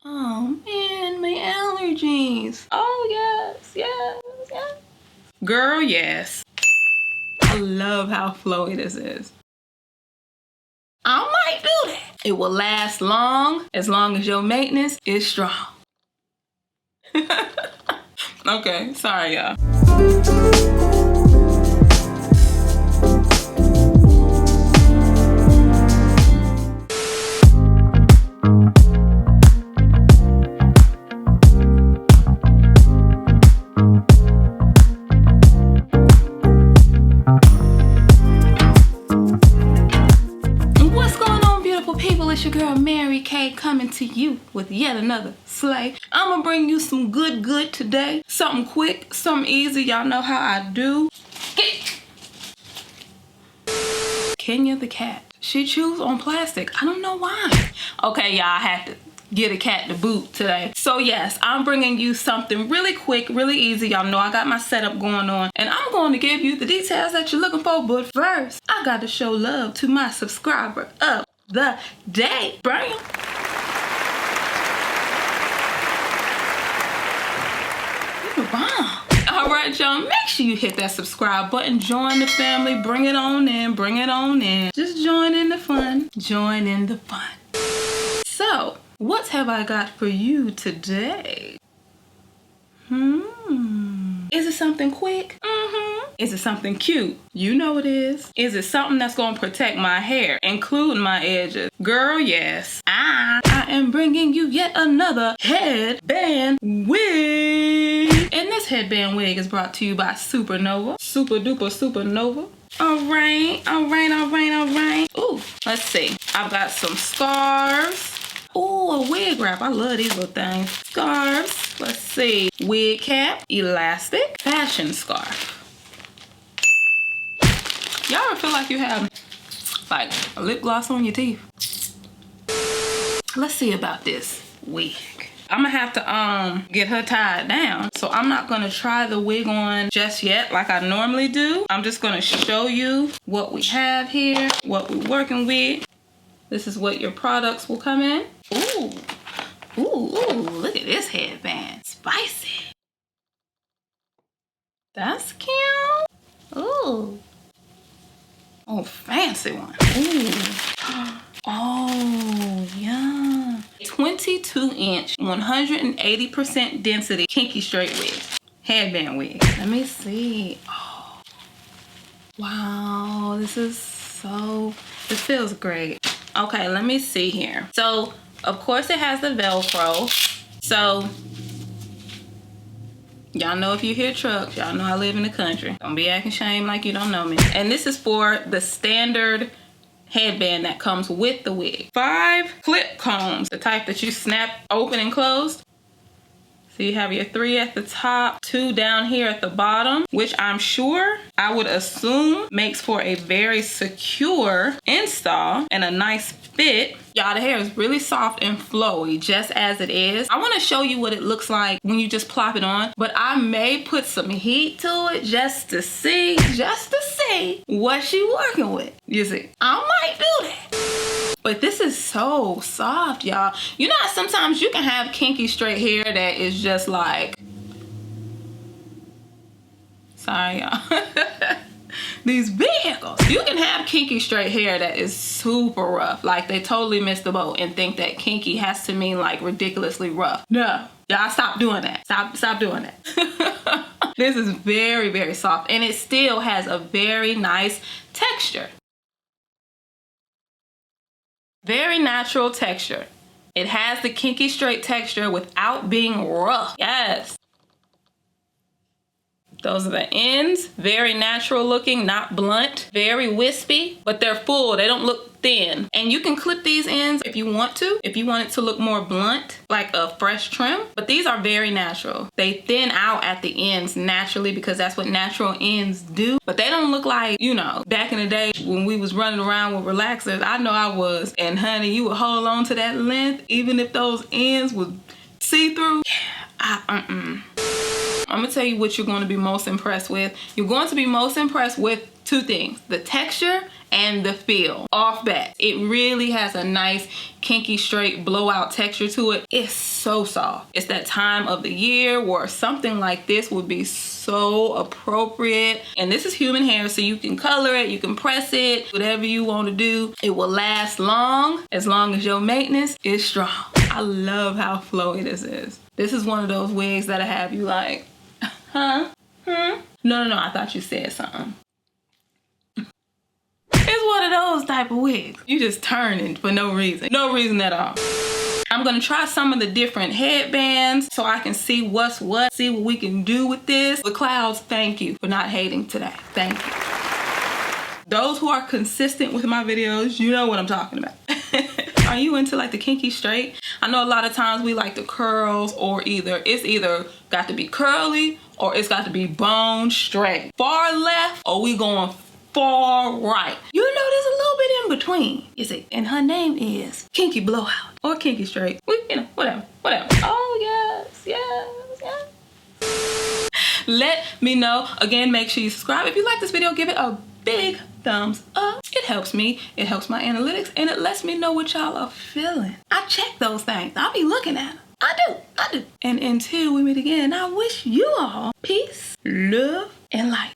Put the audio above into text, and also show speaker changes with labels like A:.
A: Oh man, my allergies. Oh yes, yes, yes. Girl, yes. I love how flowy this is. I might do that. It will last long as your maintenance is strong. Okay, sorry y'all. It's your girl Mary Kay coming to you with yet another slay. I'm gonna bring you some good today. Something quick, something easy. Y'all know how I do. Kenya the cat. She chews on plastic. I don't know why. Okay, y'all, I have to get a cat to boot today. So yes, I'm bringing you something really quick, really easy. Y'all know I got my setup going on and I'm going to give you the details that you're looking for. But first, I got to show love to my subscriber of the day. Bam. Wow. All right, y'all, make sure you hit that subscribe button. Join the family. Bring it on in. Bring it on in. Just join in the fun. Join in the fun. So, what have I got for you today? Is it something quick? Is it something cute? You know it is. Is it something that's gonna protect my hair, including my edges? Girl, yes. I am bringing you yet another headband wig. And this headband wig is brought to you by Supernova. Super duper Supernova. All right. Ooh, let's see. I've got some scarves. Ooh, a wig wrap. I love these little things. Scarves. Let's see. Wig cap, elastic, fashion scarf. Y'all ever feel like you have like a lip gloss on your teeth? Let's see about this wig. I'm gonna have to get her tied down. So I'm not gonna try the wig on just yet like I normally do. I'm just gonna show you what we have here, what we're working with. This is what your products will come in. Ooh, look at this headband. Spicy. That's cute. Ooh. Oh, fancy one. Ooh. Oh, yeah. 22-inch, 180% density, kinky straight wig. Headband wig. Let me see. Oh. Wow, this feels great. Okay, let me see here. So, of course it has the Velcro. So, y'all know if you hear trucks, y'all know I live in the country. Don't be acting shame like you don't know me. And this is for the standard headband that comes with the wig. 5 clip combs, the type that you snap open and closed. So you have your 3 at the top, 2 down here at the bottom, which I'm sure, I would assume, makes for a very secure install and a nice fit. Y'all, the hair is really soft and flowy, just as it is. I want to show you what it looks like when you just plop it on, but I may put some heat to it just to see what she working with. You see, I might do that. But this is so soft, y'all. You know how sometimes you can have kinky straight hair that is just like, sorry, y'all. These vehicles. You can have kinky straight hair that is super rough. Like they totally missed the boat and think that kinky has to mean like ridiculously rough. No, y'all stop doing that. Stop doing that. This is very soft and it still has a very nice texture. Very natural texture. It has the kinky straight texture without being rough. Yes. Those are the ends. Very natural looking, not blunt. Very wispy, but they're full. They don't look thin. And you can clip these ends if you want to. If you want it to look more blunt, like a fresh trim. But these are very natural. They thin out at the ends naturally because that's what natural ends do. But they don't look like, you know, back in the day when we was running around with relaxers. I know I was. And honey, you would hold on to that length even if those ends would see through. I'm gonna tell you what you're going to be most impressed with. You're going to be most impressed with two things, the texture and the feel. Off bat, it really has a nice kinky straight blowout texture to it. It's so soft. It's that time of the year where something like this would be so appropriate. And this is human hair, so you can color it, you can press it, whatever you want to do. It will last long as your maintenance is strong. I love how flowy this is. This is one of those wigs that'll have you like, huh? No, I thought you said something. It's one of those type of wigs. You just turning for no reason. No reason at all. I'm gonna try some of the different headbands so I can see what's what, see what we can do with this. The clouds, thank you for not hating today. Thank you. Those who are consistent with my videos, you know what I'm talking about. Are you into like the kinky straight? I know a lot of times we like the curls, or it's either got to be curly or it's got to be bone straight. Far left or we going far right. You know, there's a little bit in between. You see, and her name is Kinky Blowout or Kinky Straight. Whatever. Oh yes. Let me know. Again, make sure you subscribe. If you like this video, give it a big thumbs up. It helps me, it helps my analytics, and it lets me know what y'all are feeling. I check those things. I'll be looking at them. I do. And until we meet again, I wish you all peace, love, and light.